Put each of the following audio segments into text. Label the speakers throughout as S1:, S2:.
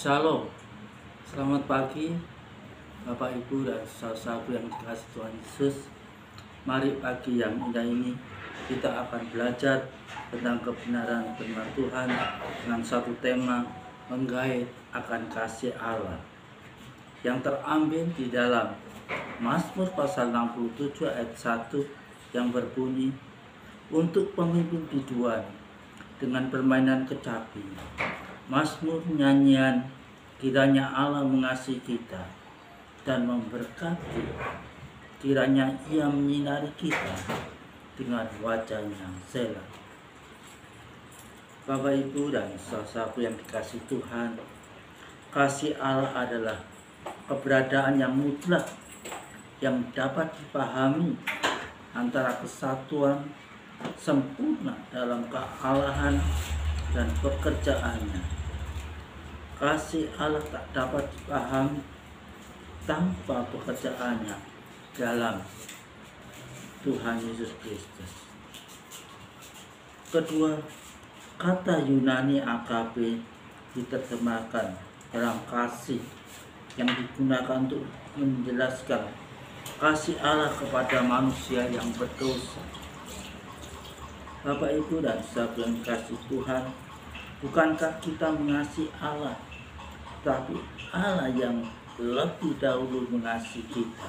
S1: Shalom, selamat pagi Bapak Ibu dan saudara-saudara yang dikasihi Tuhan Yesus. Mari pagi yang indah ini kita akan belajar tentang kebenaran firman Tuhan dengan satu tema menggait akan kasih Allah yang terambil di dalam Mazmur pasal 67 ayat 1 yang berbunyi, untuk pemimpin biduan dengan permainan kecapi, Mazmur nyanyian, kiranya Allah mengasihi kita dan memberkati, kiranya Ia menyinari kita dengan wajah-Nya. Selah. Bapak Ibu dan saudara yang dikasihi Tuhan, kasih Allah adalah keberadaan yang mutlak yang dapat dipahami antara kesatuan sempurna dalam kealahan dan pekerjaannya. Kasih Allah tak dapat dipahami tanpa pekerjaannya dalam Tuhan Yesus Kristus. Kedua, kata Yunani agape diterjemahkan dalam kasih yang digunakan untuk menjelaskan kasih Allah kepada manusia yang berdosa. Bapak Ibu dan saudara yang dikasihi Tuhan, bukankah kita mengasihi Allah, tapi Allah yang lebih dahulu mengasihi kita.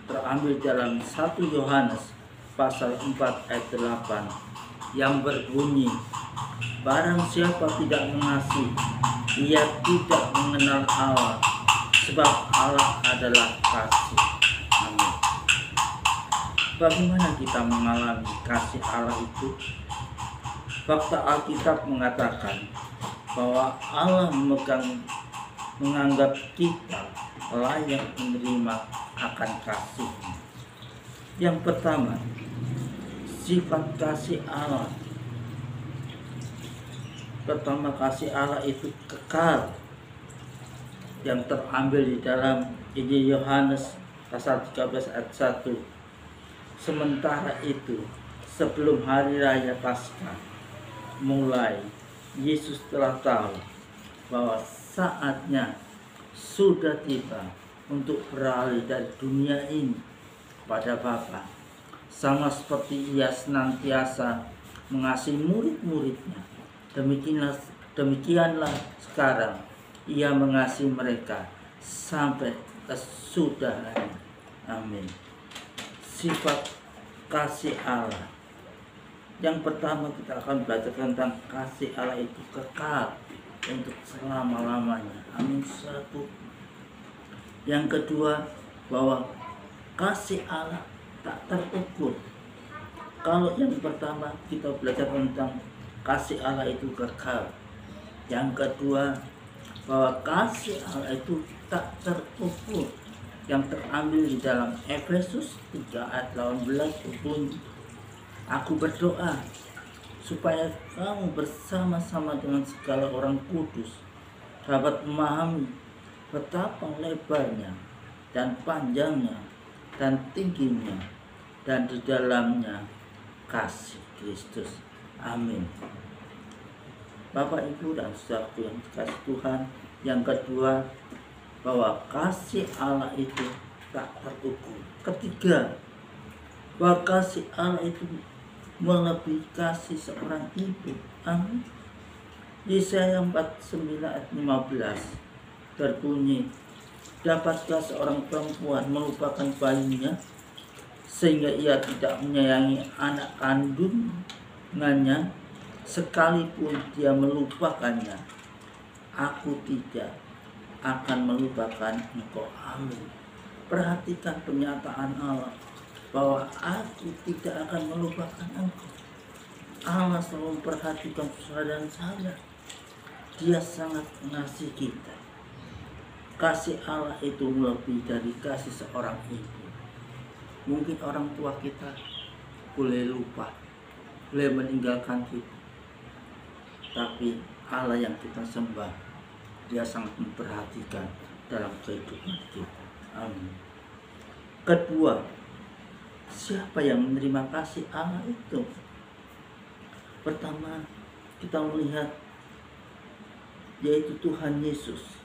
S1: Terambil dalam 1 Yohanes pasal 4 ayat 8 yang berbunyi, barang siapa tidak mengasihi, ia tidak mengenal Allah, sebab Allah adalah kasih. Amin. Bagaimana kita mengalami kasih Allah itu? Fakta Alkitab mengatakan bahwa Allah menganggap kita layak menerima akan kasih-Nya. Yang pertama, sifat kasih Allah. Pertama, kasih Allah itu kekal, yang terambil di dalam Injil Yohanes pasal 13 ayat 1. Sementara itu, sebelum hari raya Paskah mulai, Yesus telah tahu bahwa saatnya sudah tiba untuk beralih dari dunia ini pada Bapa. Sama seperti Ia senantiasa mengasihi murid-muridnya, demikianlah sekarang Ia mengasihi mereka sampai kesudahannya. Amin. Sifat kasih Allah. Yang pertama, kita akan belajar tentang kasih Allah itu kekal untuk selama-lamanya. Amin. Satu. Yang kedua, bahwa kasih Allah tak terukur. Kalau yang pertama kita belajar tentang kasih Allah itu kekal. Yang kedua, bahwa kasih Allah itu tak terukur, yang terambil di dalam Efesus 3 ayat 18 berbunyi, aku berdoa supaya kamu bersama-sama dengan segala orang kudus dapat memahami betapa lebarnya dan panjangnya dan tingginya, dan di dalamnya kasih Kristus. Amin. Bapak, Ibu, dan saudara yang dikasihi Tuhan, yang kedua, bahwa kasih Allah itu tak terukur. Ketiga, bahwa kasih Allah itu melebihi kasih seorang ibu. Amin. Yesaya 49 ayat 15 berbunyi, dapatkah seorang perempuan melupakan bayinya sehingga ia tidak menyayangi anak kandungannya, sekalipun dia melupakannya, aku tidak akan melupakan engkau. Amin. Perhatikan pernyataan Allah bahwa aku tidak akan melupakan engkau. Allah selalu memperhatikan saudara dan saya. Dia sangat mengasihi kita. Kasih Allah itu lebih dari kasih seorang ibu. Mungkin orang tua kita boleh lupa, boleh meninggalkan kita, tapi Allah yang kita sembah, Dia sangat memperhatikan dalam kehidupan kita. Amin. Kedua, siapa yang menerima kasih Allah itu? Pertama, kita melihat yaitu Tuhan Yesus.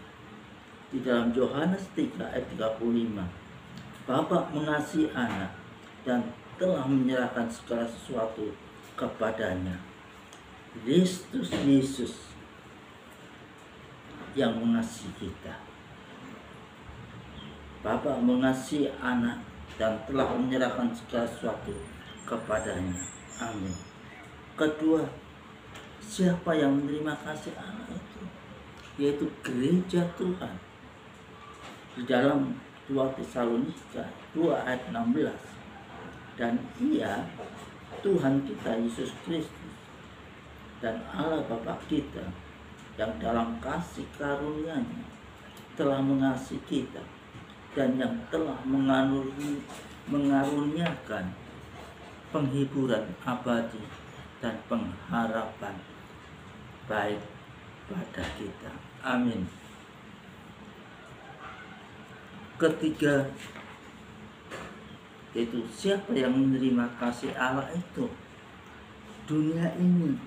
S1: Di dalam Yohanes 3 ayat 35, Bapa mengasihi anak dan telah menyerahkan segala sesuatu kepadanya. Kristus Yesus yang mengasihi kita. Bapa mengasihi anak dan telah menyerahkan segala sesuatu kepadanya. Amin. Kedua, siapa yang menerima kasih Allah itu? Yaitu gereja Tuhan. Di dalam 2 Tesalonika 2 ayat 16, dan ia, Tuhan kita Yesus Kristus dan Allah Bapa kita yang dalam kasih karunia-Nya telah mengasihi kita dan yang telah mengaruniakan penghiburan abadi dan pengharapan baik pada kita. Amin. Ketiga, yaitu siapa yang menerima kasih Allah itu? Dunia ini,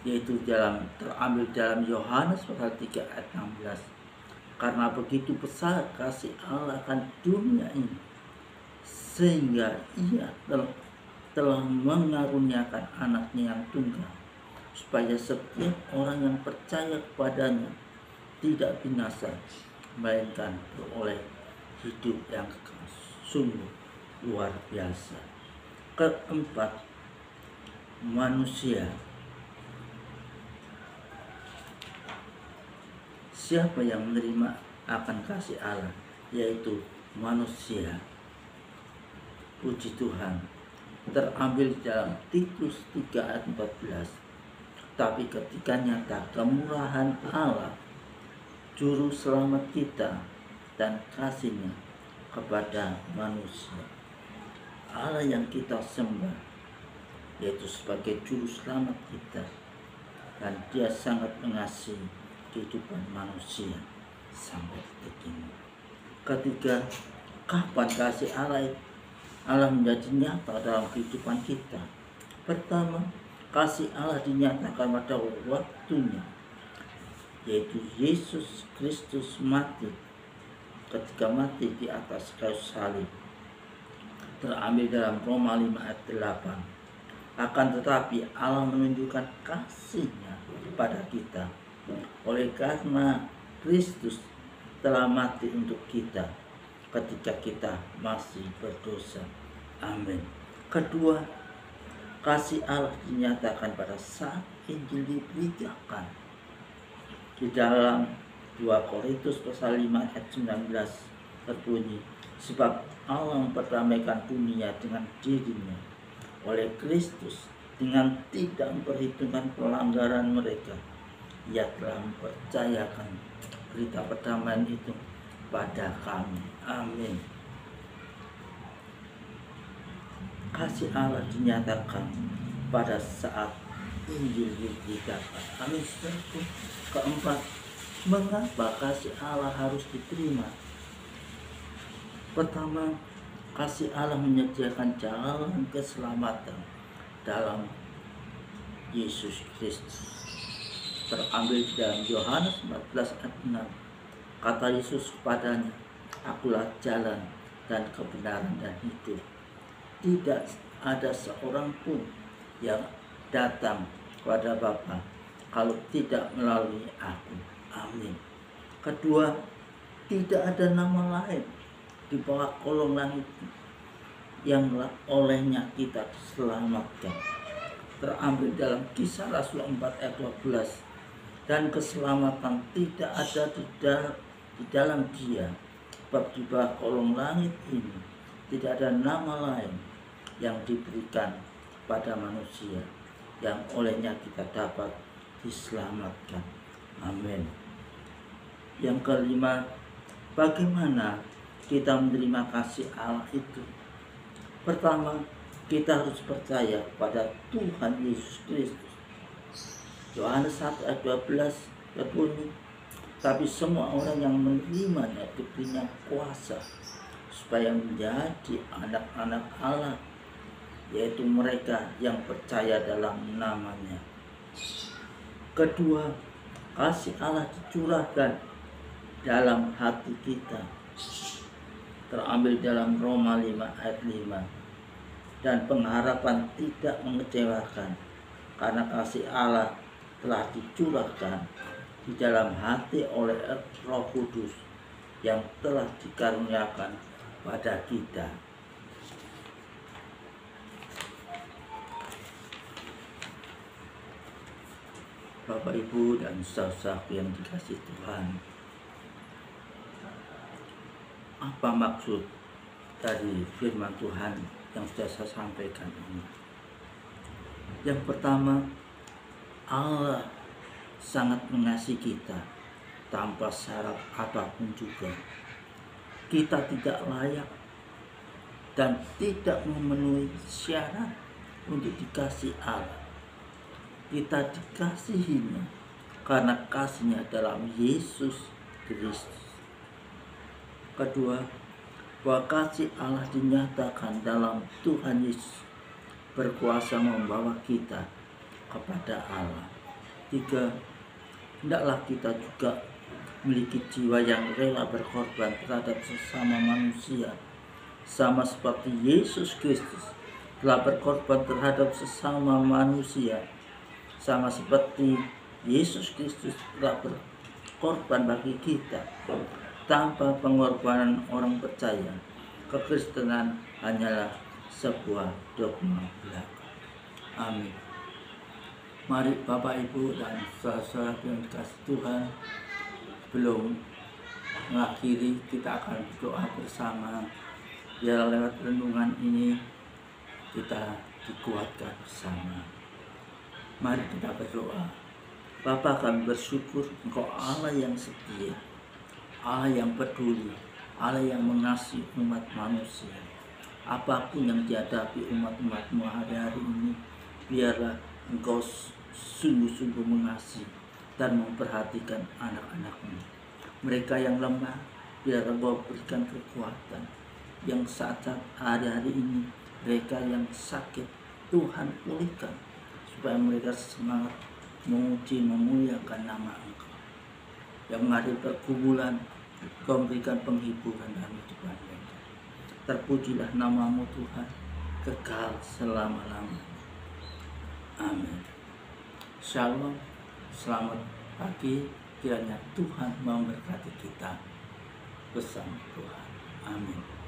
S1: yaitu terambil dalam Yohanes pasal 3 ayat 16. Karena begitu besar kasih Allah akan dunia ini, sehingga ia telah mengaruniakan anaknya yang tunggal, supaya setiap orang yang percaya kepadanya tidak binasa, melainkan beroleh hidup yang kekal. Sungguh luar biasa. Keempat, manusia. Siapa yang menerima akan kasih Allah? Yaitu manusia. Puji Tuhan. Terambil dalam Titus 3 ayat 14. Tapi ketika nyata kemurahan Allah, Juru Selamat kita dan kasih-Nya kepada manusia. Allah yang kita sembah, yaitu sebagai Juru Selamat kita, dan Dia sangat mengasihi kehidupan manusia sampai detik ini. Ketiga, kapan kasih Allah menjadi nyata dalam kehidupan kita? Pertama, kasih Allah dinyatakan pada waktunya, yaitu Yesus Kristus mati. Ketika mati di atas kayu salib, terambil dalam Roma 5 ayat 8. Akan tetapi Allah menunjukkan kasih-Nya kepada kita oleh karena Kristus telah mati untuk kita ketika kita masih berdosa. Amin. Kedua, kasih Allah dinyatakan pada saat Injil diberitakan. Di dalam 2 Korintus pasal 5 ayat 19 berbunyi, sebab Allah memperdamaikan dunia dengan diri-Nya oleh Kristus dengan tidak memperhitungkan pelanggaran mereka. Ia telah mempercayakan berita perdamaian itu pada kami. Amin. Kasih Allah dinyatakan pada saat Injil diberitakan. Amin. Keempat, mengapa kasih Allah harus diterima? Pertama, kasih Allah menyediakan jalan keselamatan dalam Yesus Kristus. Terambil di dalam Yohanes 14 ayat 6. Kata Yesus kepadanya, Akulah jalan dan kebenaran dan hidup. Tidak ada seorang pun yang datang kepada Bapa kalau tidak melalui aku. Amin. Kedua, tidak ada nama lain di bawah kolong langit yang olehnya kita diselamatkan. Terambil dalam Kisah Rasul 4 ayat 12. Dan keselamatan tidak ada di dalam Dia, sebab di bawah kolong langit ini tidak ada nama lain yang diberikan pada manusia yang olehnya kita dapat diselamatkan. Amin. Yang kelima, bagaimana kita menerima kasih Allah itu? Pertama, kita harus percaya pada Tuhan Yesus Kristus. Yohanes 1 ayat 12 berbunyi, tapi semua orang yang menerimanya diberinya kuasa supaya menjadi anak-anak Allah, yaitu mereka yang percaya dalam namanya. Kedua, kasih Allah dicurahkan dalam hati kita. Terambil dalam Roma 5 ayat 5. Dan pengharapan tidak mengecewakan, karena kasih Allah telah dicurahkan di dalam hati oleh Roh Kudus yang telah dikaruniakan pada kita. Bapak, Ibu, dan saudara-saudaraku yang dikasihi Tuhan, apa maksud dari firman Tuhan yang sudah saya sampaikan ini? Yang pertama, Allah sangat mengasihi kita tanpa syarat apapun juga. Kita tidak layak dan tidak memenuhi syarat untuk dikasih Allah. Kita dikasihinya karena kasihnya dalam Yesus Kristus. Kedua, bahwa kasih Allah dinyatakan dalam Tuhan Yesus, berkuasa membawa kita kepada Allah. Tiga, hendaklah kita juga memiliki jiwa yang rela berkorban terhadap sesama manusia, sama seperti Yesus Kristus telah berkorban terhadap sesama manusia. Sama seperti Yesus Kristus telah berkorban bagi kita. Tanpa pengorbanan orang percaya, kekristenan hanyalah sebuah dogma belaka. Amin. Mari Bapak, Ibu, dan saudara yang dikasihi Tuhan, belum mengakhiri, kita akan berdoa bersama. Biar lewat renungan ini kita dikuatkan bersama. Mari kita berdoa. Bapa, kami bersyukur Engkau Allah yang setia, Allah yang peduli, Allah yang mengasihi umat manusia. Apapun yang dihadapi umat-umat-Mu hari-hari ini, biarlah Engkau sungguh-sungguh mengasihi dan memperhatikan anak-anak-Mu. Mereka yang lemah, biar Engkau berikan kekuatan. Yang saat hari-hari ini, mereka yang sakit, Tuhan pulihkan, supaya mereka semangat memuji memuliakan nama Engkau. Yang menghadapi pergumulan, Engkau memberikan penghiburan dalam kehidupan mereka. Terpujilah nama-Mu Tuhan, kekal selama-lamanya. Amin. Shalom, selamat pagi. Kiranya Tuhan memberkati kita bersama Tuhan. Amin.